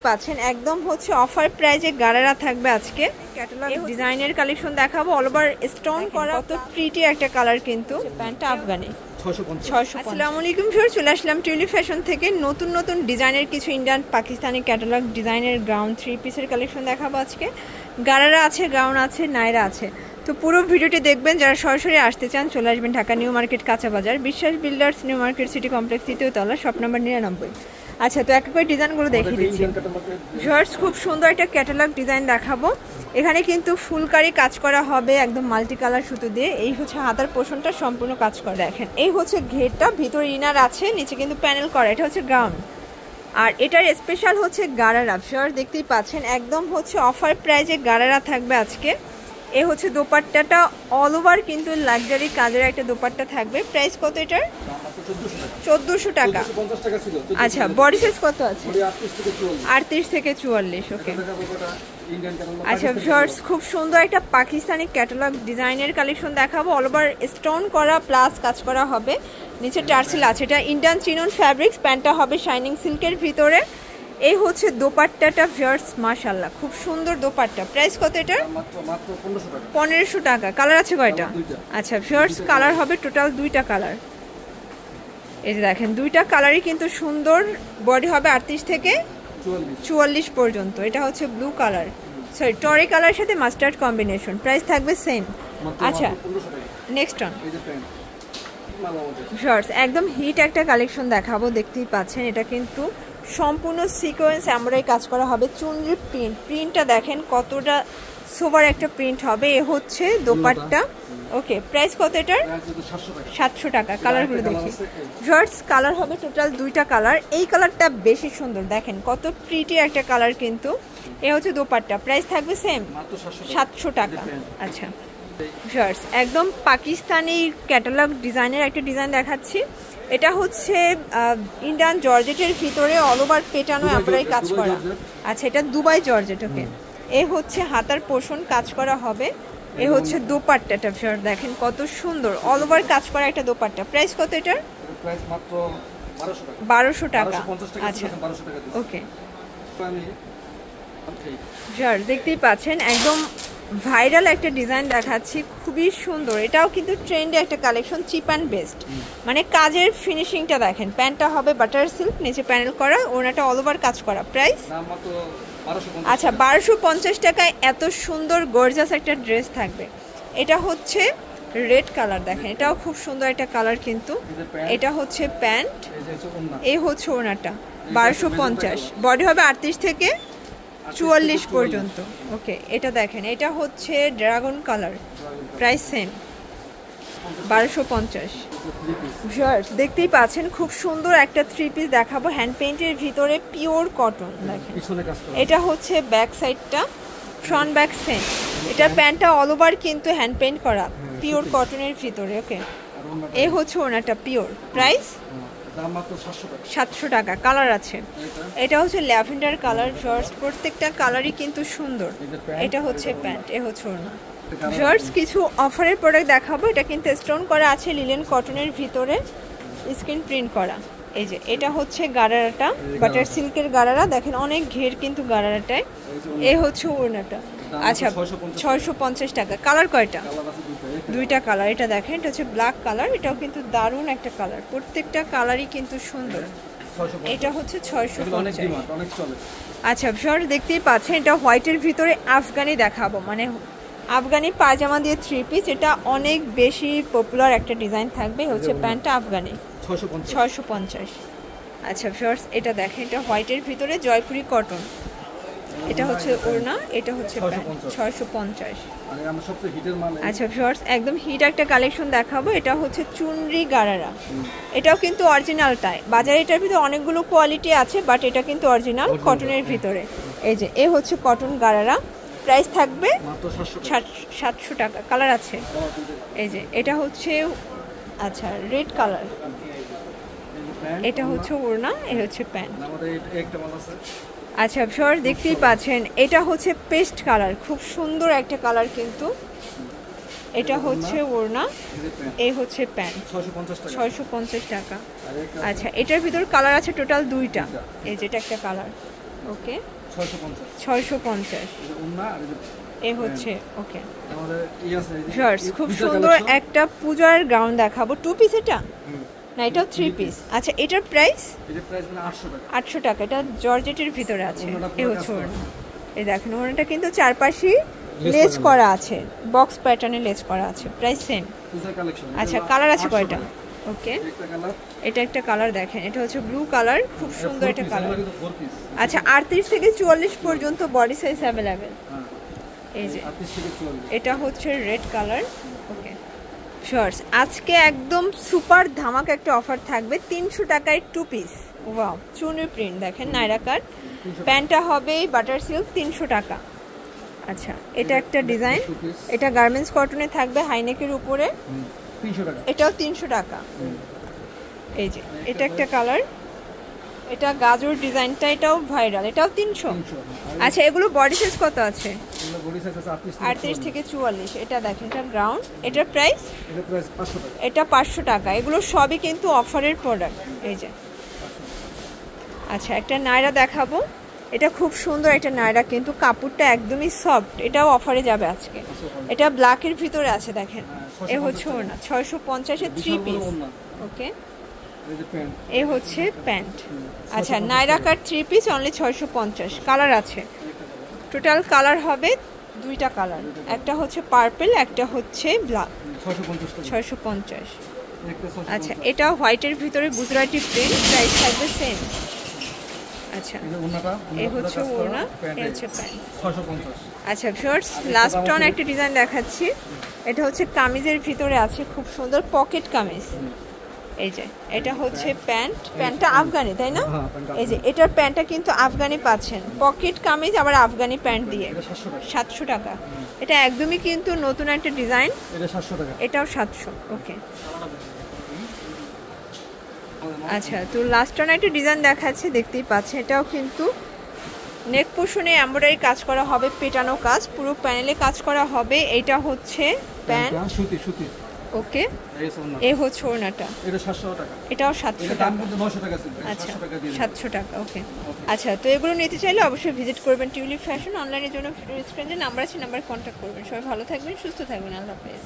পাচ্ছেন একদম হচ্ছে অফার প্রাইজে গারারা থাকবে আজকে। ক্যাটালগ ডিজাইনের কালেকশন দেখাবো, অল ওভার স্টোন করা, কত প্রিটি একটা কালার কিন্তু। প্যান্টটা আফগানি 650। আসসালামু আলাইকুম ভিউয়ার, চলে আসলাম টিউলিপ ফ্যাশন থেকে নতুন নতুন ডিজাইনের কিছু ইন্ডিয়ান পাকিস্তানি ক্যাটালগ ডিজাইনের গাউন 3 পিসের কালেকশন দেখাবো আজকে। গারারা আছে, গাউন আছে, নাইরা আছে। তো পুরো ভিডিওটি দেখবেন। যারা সরাসরি আসতে চান চলে আসবেন ঢাকা নিউ মার্কেট কাঁচা বাজার, Biswas builders new market city complex 3য় তলা, শপ নাম্বার 99। আচ্ছা, তো এক এক করে ডিজাইনগুলো দেখিয়ে দিচ্ছি। ভিউয়ার্স, খুব সুন্দর একটা ক্যাটালগ ডিজাইন দেখাবো। এখানে কিন্তু ফুলকারি কাজ করা হবে একদম মাল্টি কালার সুতো দিয়ে। এই হচ্ছে হাতার পোর্শনটা সম্পূর্ণ কাজ করা, দেখেন এই হচ্ছে ঘেরটা, ভিতরে ইনার আছে, নিচে কিন্তু প্যানেল করা। এটা হচ্ছে গাউন, আর এটার স্পেশাল হচ্ছে গারারা। ভিউয়ার্স দেখতেই পাচ্ছেন একদম হচ্ছে অফার প্রাইজে গারারা থাকবে আজকে। এ হচ্ছে দোপাট্টাটা, অল ওভার কিন্তু লাক্সারি কাজের একটা দোপাট্টা থাকবে। প্রাইস কত এটার? 1400 টাকা। আচ্ছা, বডি সাইজ কত আছে? 38 থেকে 44। ওকে। আচ্ছা ভিউয়ার্স, খুব সুন্দর একটা পাকিস্তানি ক্যাটালগ ডিজাইনের কালেকশন দেখাবো। অল ওভার স্টোন করা প্লাস কাজ করা হবে, নিচে টার্সেল আছে। এটা ইন্ডিয়ান চিনন ফ্যাব্রিক্স, প্যান্টটা হবে শাইনিং সিল্কের ভিতরে। এই হচ্ছে দোপাট্টাটা ভিউয়ার্স, মাশাআল্লাহ খুব সুন্দর দোপাট্টা। প্রাইস কত এটা? 1500 টাকা। কালার আছে কয়টা? আচ্ছা ভিউয়ার্স, কালার হবে টোটাল 2টা কালার। এই যে দেখেন, 2টা কালারই কিন্তু সুন্দর। বডি হবে 38 থেকে 44 পর্যন্ত। এটা হচ্ছে ব্লু কালার, সরি টরি কালারের সাথে মাস্টার্ড কম্বিনেশন। প্রাইস থাকবে সেম। আচ্ছা, নেক্সট অন ভিউয়ার্স, একদম হিট একটা কালেকশন দেখাবো। দেখতেই পাচ্ছেন এটা কিন্তু সম্পূর্ণ সিকোয়েন্স এমব্রয়ডারি কাজ করা হবে। চুনরির প্রিন্টটা দেখেন কতটা সোবার একটা প্রিন্ট হবে। এ হচ্ছে দোপাট্টা। ওকে, প্রাইস কত এটার? 700 টাকা। কালারগুলো দেখি ভিউয়ার্স, কালার হবে টোটাল 2টা কালার। এই কালারটা বেশি সুন্দর, দেখেন কত প্রিটি একটা কালার কিন্তু। এ হচ্ছে দোপাট্টা। প্রাইস থাকবে সেম 700 টাকা। আচ্ছা ভিউয়ার্স, একদম পাকিস্তানি ক্যাটালগ ডিজাইনের একটা ডিজাইন দেখাচ্ছি। এটা হচ্ছে ইন্ডিয়ান জর্জেটের ভিতরে অল ওভার পেটানো এমব্রয়ডারি কাজ করা। আচ্ছা, এটা দুবাই জর্জেট। ওকে, এ হচ্ছে হাতার পোর্শন কাজ করা হবে। এ হচ্ছে দোপাট্টাটা ভিউয়ার্স, দেখেন কত সুন্দর অল ওভার কাজ করা একটা দোপাট্টা। প্রাইস কত এটার? প্রাইস মাত্র 1200 টাকা। আচ্ছা ওকে ভিউয়ার্স, দেখতেই পাচ্ছেন একদম ভাইরাল একটা ডিজাইন দেখাচ্ছি, খুবই সুন্দর। এটাও কিন্তু ট্রেন্ডে একটা কালেকশন, চিপ অ্যান্ড বেস্ট। মানে কাজের ফিনিশিংটা দেখেন। প্যান্টটা হবে বাটার সিল্ক, নিচে প্যানেল করা, ওনাটা অল ওভার কাজ করা। প্রাইস? আচ্ছা, 1250 টাকায় এত সুন্দর গর্জাস একটা ড্রেস থাকবে। এটা হচ্ছে রেড কালার, দেখেন এটাও খুব সুন্দর একটা কালার কিন্তু। এটা হচ্ছে প্যান্ট, এই হচ্ছে ওনাটা। 1250। বডি হবে 38 থেকে 44 পর্যন্ত। ওকে, এটা দেখেন, এটা হচ্ছে dragon colour. Price same 1250। Viewers দেখতেই পাচ্ছেন খুব সুন্দর একটা 3 পিস দেখাবো, হ্যান্ড পেইন্টের ভিতরে পিওর কটন। দেখেন এটা হচ্ছে ব্যাক সাইডটা, ফ্রন্ট ব্যাক সেম। এটা প্যান্টটা অল ওভার কিন্তু হ্যান্ড পেইন্ট করা, পিওর কটনের ভিতরে। ওকে, এ হচ্ছে ওনাটা পিওর। প্রাইস 700 টাকা। কালার আছে, এটা হচ্ছে ল্যাভেন্ডার কালার। ভিউয়ার্স প্রত্যেকটা কালারই কিন্তু সুন্দর। এটা হচ্ছে প্যান্ট, এ হচ্ছে ওড়না। ভিউয়ার্স কিছু অফারের প্রোডাক্ট দেখাবো। এটা কিন্তু স্টোন করা আছে, লিলেন কটনের ভিতরে স্ক্রিন প্রিন্ট করা। এই যে এটা হচ্ছে গারারাটা, বাটার সিল্কের গারারা। দেখেন অনেক ঘের কিন্তু গারারাটায়। এ হচ্ছে ওড়নাটা। আচ্ছা, 650 টাকা। কালার কয়টা? 2টা কালার। এটা দেখেন, এটা হচ্ছে ব্ল্যাক কালার। এটাও কিন্তু দারুণ একটা কালার, প্রত্যেকটা কালারই কিন্তু সুন্দর। এটা হচ্ছে 650। আচ্ছা ভিউয়ার্স দেখতেই পাচ্ছেন, এটা হোয়াইটের ভিতরে আফগানি দেখাবো, মানে আফগানি পায়জামা দিয়ে 3 পিস। এটা অনেক বেশি পপুলার একটা ডিজাইন থাকবে। হচ্ছে প্যান্টটা আফগানি, 650। আচ্ছা ভিউয়ার্স, এটা দেখেন, এটা হোয়াইটের ভিতরে জয়পুরি কটন। এটা হচ্ছে ওড়না, এটা হচ্ছে প্যান্ট, 650। আচ্ছা ভিউয়ার্স, একদম হিট একটা কালেকশন দেখাবো। এটা হচ্ছে চুনরি গারারা। এটাও কিন্তু অরিজিনাল টাই। বাজারে এটার ভিতরে অনেকগুলো কোয়ালিটি আছে, বাট এটা কিন্তু অরিজিনাল কটনের ভিতরে। এই যে এ হচ্ছে কটন গারারা। প্রাইস থাকবে 700 টাকা। কালার আছে, এই যে এটা হচ্ছে আচ্ছা রেড কালার। এটা হচ্ছে ওড়না, এ হচ্ছে প্যান্ট। আচ্ছা ভিউয়ার্স দেখতেই পাচ্ছেন, এটা হচ্ছে পেস্ট কালার, খুব সুন্দর একটা কালার কিন্তু। এটা হচ্ছে ওড়না, এই হচ্ছে প্যান্ট, 650 টাকা। আচ্ছা, এটার ভিতর কালার আছে টোটাল 2টা। এই যেটা একটা কালার, ওকে 650 এ হচ্ছে ওকে। আমাদের ভিউয়ার্স খুব সুন্দর একটা পূজার গাউন দেখাবো। 2 পিস এটা না, এটাও 3 পিস। আচ্ছা এটার প্রাইস? এটার প্রাইস মানে 800 টাকা। 800 টাকা। এটা জর্জেটের ভিতরে আছে। এই হচ্ছে ওড়না। এই দেখেন ওড়নাটা কিন্তু চারপাশে লেস করা আছে, বক্স প্যাটার্নে লেস করা আছে। Price same. পূজার কালেকশন। আচ্ছা কালার আছে কয়টা? ওকে এটা একটা কালার দেখেন, এটা হচ্ছে ব্লু কালার, খুব সুন্দর একটা কালার। আচ্ছা 38 থেকে 44 পর্যন্ত বডি সাইজ अवेलेबल। এই যে 38 থেকে 44 এটা হচ্ছে রেড কালার। ওকে শর্টস আজকে একদম সুপার ধামাকা একটা অফার থাকবে 300 টাকায় 2 পিস। ওয়াও চুনি প্রিন্ট দেখেন, নাইরা কাট। প্যান্টটা হবে বাটার সিল্ক, 300 টাকা। আচ্ছা এটা একটা ডিজাইন, এটা গার্মেন্টস কটনে থাকবে, হাইনেকের উপরে, 300 টাকা। এটাও 300 টাকা। এই যে এটা একটা কালার, এটা গাজর ডিজাইনটা, এটাও ভাইরাল, এটাও 300। আচ্ছা এগুলো বডি সাইজ কত আছে? এগুলো বডি সাইজ আছে 38 থেকে 44। এটা দেখেন এটা গ্রাউন্ড, এটার প্রাইস? এটার প্রাইস 500 টাকা। এটা 500 টাকা। এগুলো সবই কিন্তু অফারের প্রোডাক্ট। এই যে আচ্ছা একটা নায়রা দেখাবো, এটা খুব সুন্দর একটা নায়রা, কিন্তু কাপড়টা একদমই সফট, এটাও অফারে যাবে আজকে। এটা ব্ল্যাকের ভিতরে আছে দেখেন, এ হচ্ছে ওড়না 650 এর 3 পিস। ওকে এ হচ্ছে প্যান্ট। আচ্ছা নায়রা কাট 3 পিস অনলি 650। কালার আছে, টোটাল কালার হবে 2টা কালার, একটা হচ্ছে পার্পল, একটা হচ্ছে ব্ল্যাক। 650। আচ্ছা এটা হোয়াইটের ভিতরে গুজরাটি প্রিন্ট, প্রাইস থাকবে সেম। আচ্ছা এই হচ্ছে ওড়না, এই হচ্ছে প্যান্ট 650। আচ্ছা শর্টস লাস্ট অন একটা ডিজাইন দেখাচ্ছি, এটা হচ্ছে কামিজের ভিতরে আছে, খুব সুন্দর পকেট কামিজ। এই যে এটা হচ্ছে প্যান্ট, প্যান্টটা আফগানি তাই না? এই যে এটার প্যান্টটা কিন্তু আফগানি পাচ্ছেন, পকেট কামিজ আবার আফগানি প্যান্ট দিয়ে। 700 টাকা। এটা একদমই কিন্তু নতুন একটা ডিজাইন, এটা 700 টাকা। এটাও 700। ওকে আচ্ছা তো লাস্ট অন একটা ডিজাইন দেখাচ্ছে, দেখতেই পাচ্ছেন, এটাও কিন্তু নেক পোর্শনে এমব্রয়ডারি কাজ করা হবে, পেটানো কাজ, পুরো প্যানেলে কাজ করা হবে। এটা হচ্ছে প্যান্ট, সুতি। ওকে এই হচ্ছে ওড়নাটা, এটা 700 টাকা। এটাও 700 টাকা। দাম কিন্তু 900 টাকা ছিল। আচ্ছা 700 টাকা। ওকে আচ্ছা তো এগুলো নিতে চাইলে অবশ্যই ভিজিট করবেন টিউলিপ ফ্যাশন। অনলাইনের জন্য স্ক্রিনে নাম্বার আছে, নাম্বার কন্ট্যাক্ট করবেন। সবাই ভালো থাকবেন, সুস্থ থাকবেন, আল্লাহ হাফেজ।